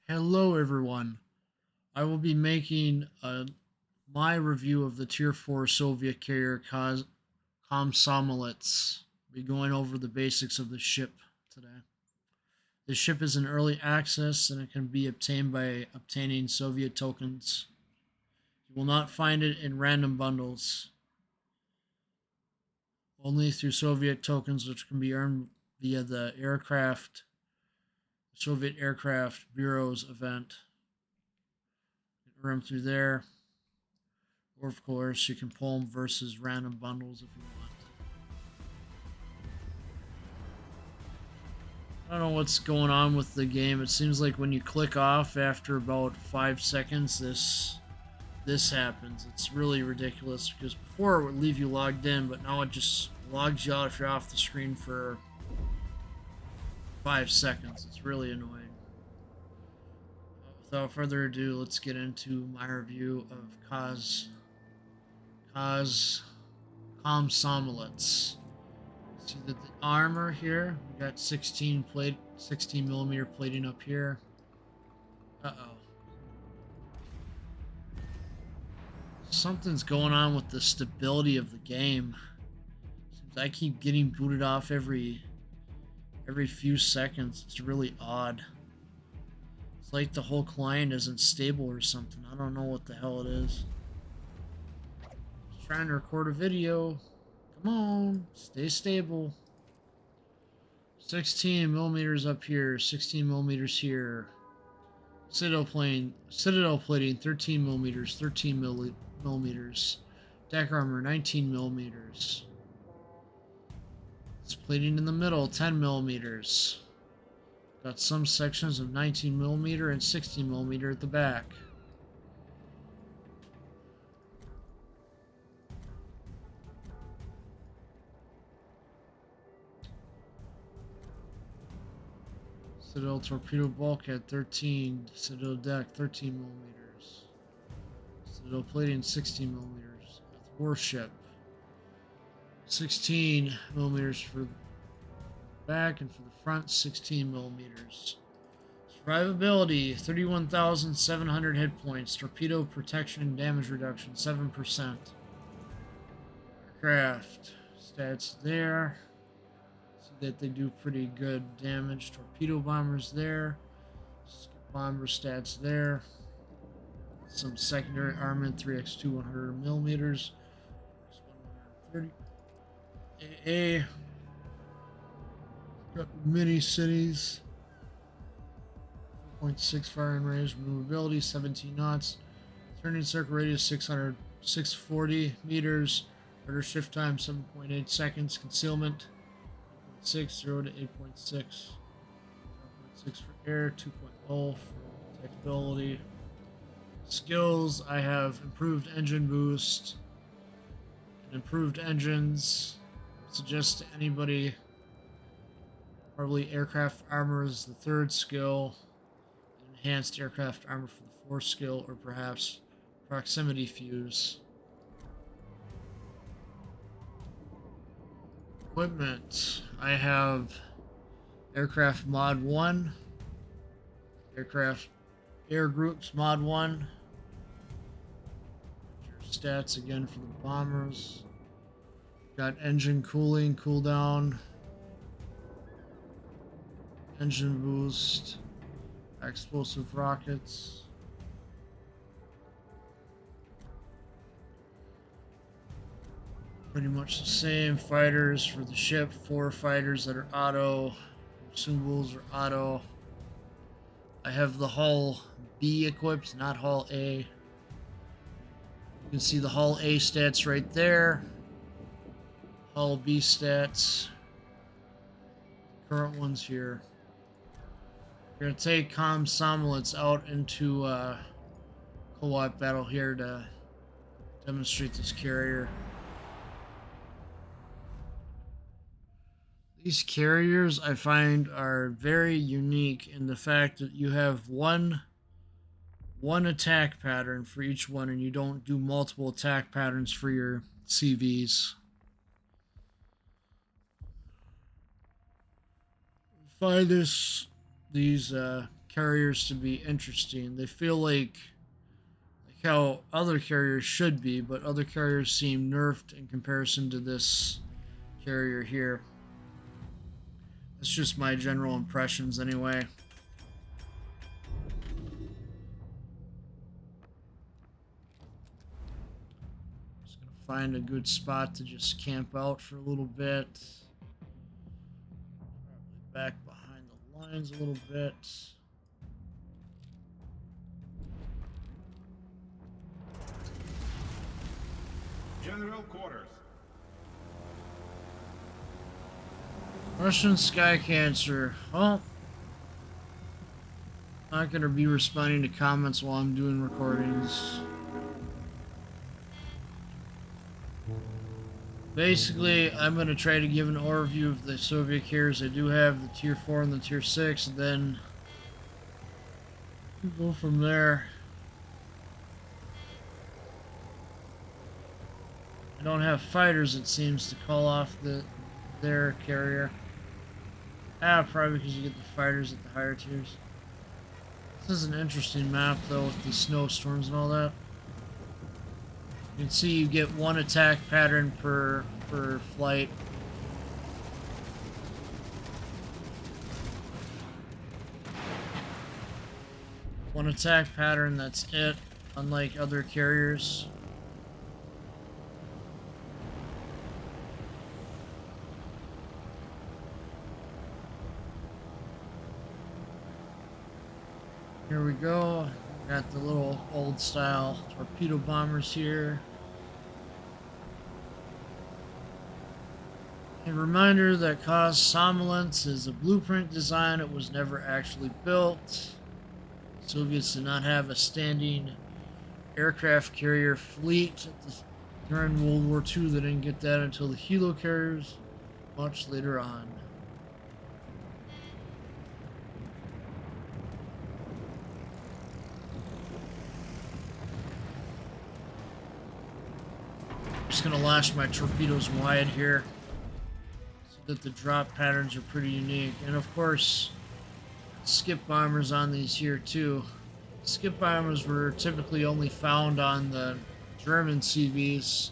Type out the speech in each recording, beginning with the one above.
Hello, everyone. I will be making my review of the Tier 4 Soviet carrier Komsomolets. Be going over the basics of the ship today. The ship is in early access and it can be obtained by obtaining Soviet tokens. You will not find it in random bundles, only through Soviet tokens, which can be earned via the Soviet Aircraft Bureau's event. You can earn them through there. Or, of course, you can pull them versus random bundles if you want. I don't know what's going on with the game. It seems like when you click off after about 5 seconds, this happens. It's really ridiculous because before it would leave you logged in, but now it just logs you out if you're off the screen for 5 seconds. It's really annoying. Without further ado, let's get into my review of Kaz Komsomolets. See that the armor here, we got 16 millimeter plating up here. Uh-oh. Something's going on with the stability of the game. Seems I keep getting booted off every few seconds. It's really odd. It's like the whole client isn't stable or something. I don't know what the hell it is. Just trying to record a video. Come on, stay stable. 16 millimeters up here, 16 millimeters here. Citadel plating, 13 millimeters, 13 millimeters. Deck armor, 19 millimeters. It's plating in the middle, 10 millimeters. Got some sections of 19 millimeter and 16 millimeter at the back. Citadel torpedo bulkhead, 13. Citadel deck, 13 millimeters. Citadel plating, 16 millimeters. Warship, 16 millimeters for the back, and for the front, 16 millimeters. Survivability, 31,700 hit points. Torpedo protection and damage reduction, 7%. Aircraft stats there. See that they do pretty good damage. Torpedo bombers there. Bomber stats there. Some secondary armament, 3x2 100 millimeters. 130. AA. Got mini cities. 4.6 firing range, maneuverability 17 knots, turning circle radius 640 meters, rudder shift time 7.8 seconds, concealment 8.6, 0 to 8.6, 5.6 for air, 2.0 for detectability. Skills, I have improved engine boost and improved engines. Suggest to anybody, probably aircraft armor is the third skill. Enhanced aircraft armor for the fourth skill, or perhaps proximity fuse. Equipment. I have aircraft mod 1, aircraft air groups mod 1. Your stats again for the bombers. Got engine cooling, cooldown, engine boost, explosive rockets. Pretty much the same. Fighters for the ship, 4 fighters that are auto. Consumables are auto. I have the hull B equipped, not hull A. You can see the hull A stats right there. Hull B stats. Current ones here. We're going to take Komsomolets out into co-op battle here to demonstrate this carrier. These carriers I find are very unique in the fact that you have one attack pattern for each one, and you don't do multiple attack patterns for your CVs. Find these carriers to be interesting. They feel like how other carriers should be, but other carriers seem nerfed in comparison to this carrier here. That's just my general impressions anyway. Just gonna find a good spot to just camp out for a little bit. Probably back behind the lines a little bit. General quarters. Russian Sky Cancer. Well, I'm not going to be responding to comments while I'm doing recordings. Basically, I'm going to try to give an overview of the Soviet carriers. I do have the Tier 4 and the Tier 6, and then we'll go from there. I don't have fighters, it seems, to call off their carrier. Probably because you get the fighters at the higher tiers. This is an interesting map, though, with the snowstorms and all that. You can see you get one attack pattern per flight. One attack pattern, that's it, unlike other carriers. Here we go. Got the little old style torpedo bombers here. A reminder that Komsomolets is a blueprint design. It was never actually built. Soviets did not have a standing aircraft carrier fleet during World War II. They didn't get that until the helo carriers much later on. Just gonna lash my torpedoes wide here so that the drop patterns are pretty unique. And of course, skip bombers on these here too. Skip bombers were typically only found on the German CVs,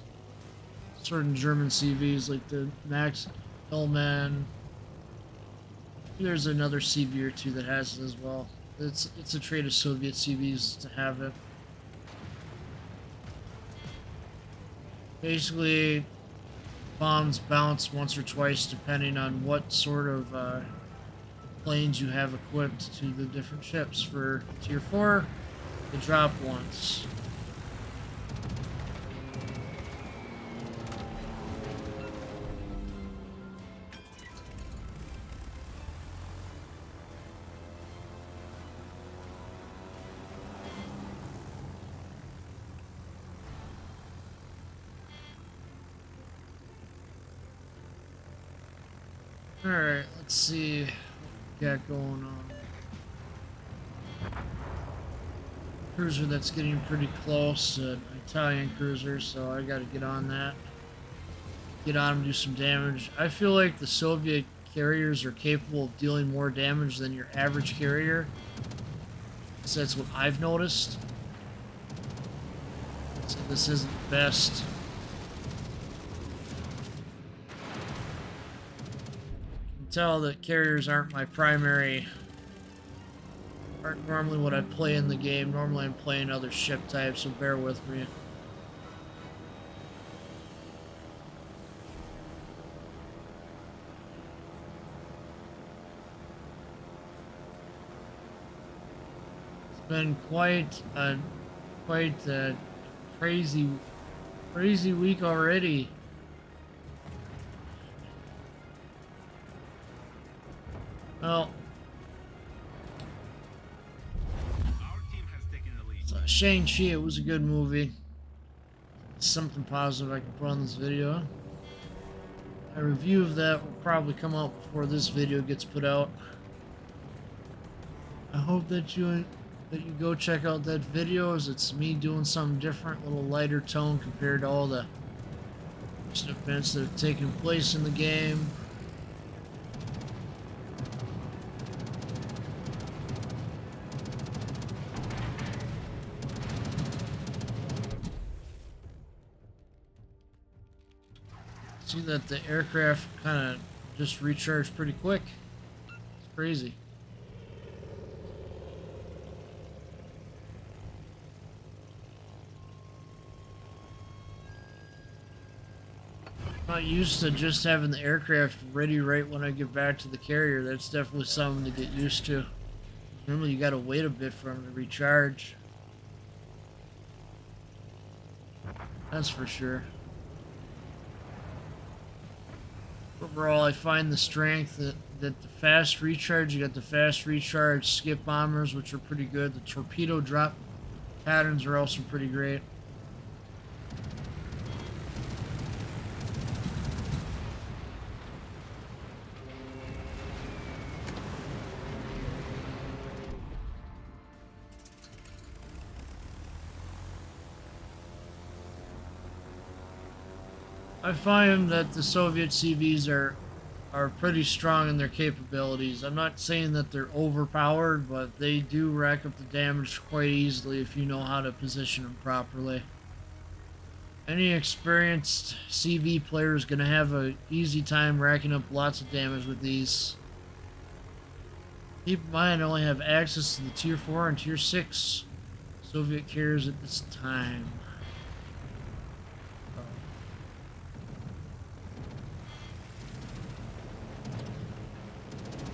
certain German CVs like the Max Hellman. There's another CV or two that has it as well. It's a trait of Soviet CVs to have it. Basically, bombs bounce once or twice depending on what sort of planes you have equipped to the different ships. For Tier 4, they drop once. Alright, let's see what we got going on. Cruiser that's getting pretty close, an Italian cruiser, so I gotta get on that. Get on him, do some damage. I feel like the Soviet carriers are capable of dealing more damage than your average carrier. So that's what I've noticed. So this isn't the best. Tell that carriers aren't normally what I play in the game. Normally I'm playing other ship types, so bear with me. It's been quite a crazy week already. Well, Shang-Chi, it was a good movie. Something positive I can put on this video. A review of that will probably come out before this video gets put out. I hope that you go check out that video, as it's me doing something different, a little lighter tone compared to all the events that have taken place in the game. See that the aircraft kind of just recharged pretty quick. It's crazy. I'm not used to just having the aircraft ready right when I get back to the carrier. That's definitely something to get used to. Normally you gotta wait a bit for them to recharge. That's for sure. Overall, I find the strength that the fast recharge, you got the fast recharge skip bombers, which are pretty good. The torpedo drop patterns are also pretty great. I find that the Soviet CVs are pretty strong in their capabilities. I'm not saying that they're overpowered, but they do rack up the damage quite easily if you know how to position them properly. Any experienced CV player is going to have an easy time racking up lots of damage with these. Keep in mind, I only have access to the Tier 4 and Tier 6 Soviet carriers at this time.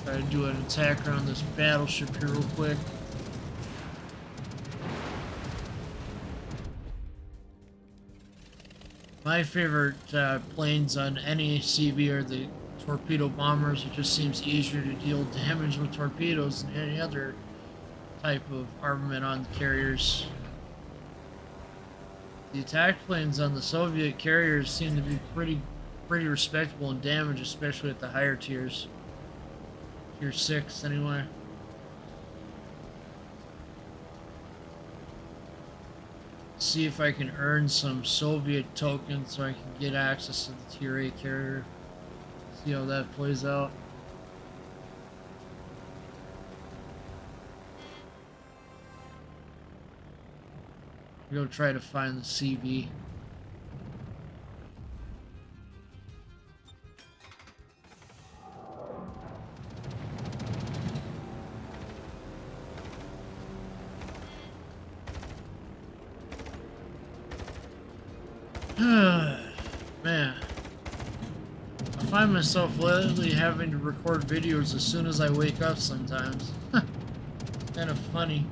Try to do an attack around this battleship here real quick. My favorite planes on any CV are the torpedo bombers. It just seems easier to deal damage with torpedoes than any other type of armament on the carriers. The attack planes on the Soviet carriers seem to be pretty respectable in damage, especially at the higher tiers. Tier 6 anyway. See if I can earn some Soviet tokens so I can get access to the Tier 8 carrier. See how that plays out. Go try to find the CV. Man, I find myself lately having to record videos as soon as I wake up sometimes. Kind of funny.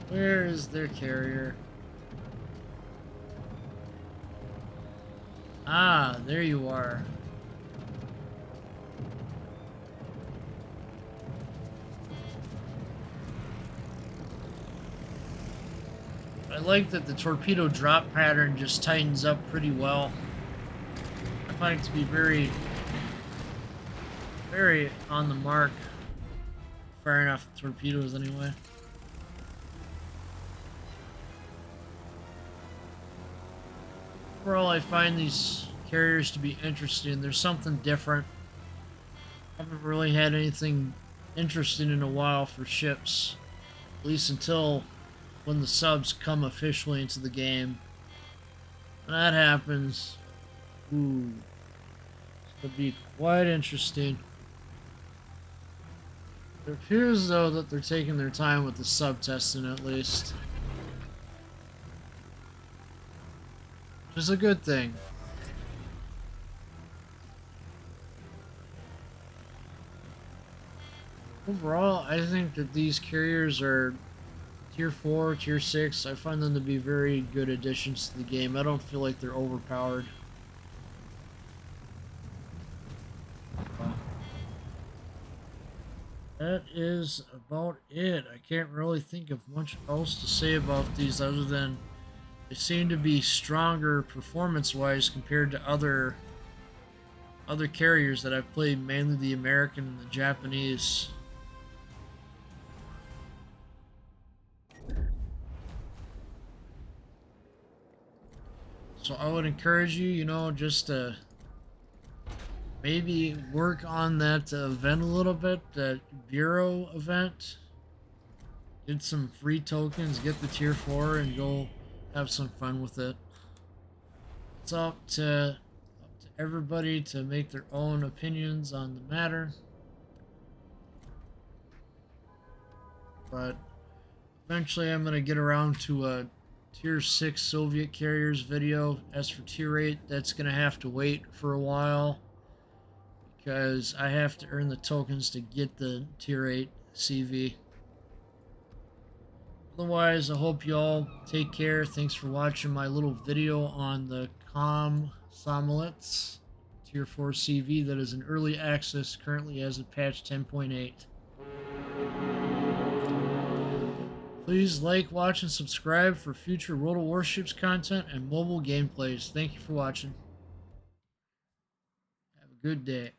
Where is their carrier? Ah, there you are. I like that the torpedo drop pattern just tightens up pretty well. I find it to be very on the mark. Firing off the torpedoes anyway. Overall, I find these carriers to be interesting. There's something different. I haven't really had anything interesting in a while for ships. At least until when the subs come officially into the game. When that happens, ooh, it'll be quite interesting. It appears, though, that they're taking their time with the sub testing, at least. Which is a good thing. Overall, I think that these carriers are Tier 4, Tier 6. I find them to be very good additions to the game. I don't feel like they're overpowered. That is about it. I can't really think of much else to say about these other than they seem to be stronger performance-wise compared to other carriers that I've played, mainly the American and the Japanese. So I would encourage you, you know, just to maybe work on that event a little bit, that Bureau event. Get some free tokens, get the tier 4, and go have some fun with it. It's up to everybody to make their own opinions on the matter. But eventually I'm going to get around to a tier 6 Soviet carriers video. As for tier 8, that's going to have to wait for a while because I have to earn the tokens to get the tier 8 CV. Otherwise, I hope you all take care. Thanks for watching my little video on the Komsomolets tier 4 CV that is in early access currently as of patch 10.8. Please like, watch, and subscribe for future World of Warships content and mobile gameplays. Thank you for watching. Have a good day.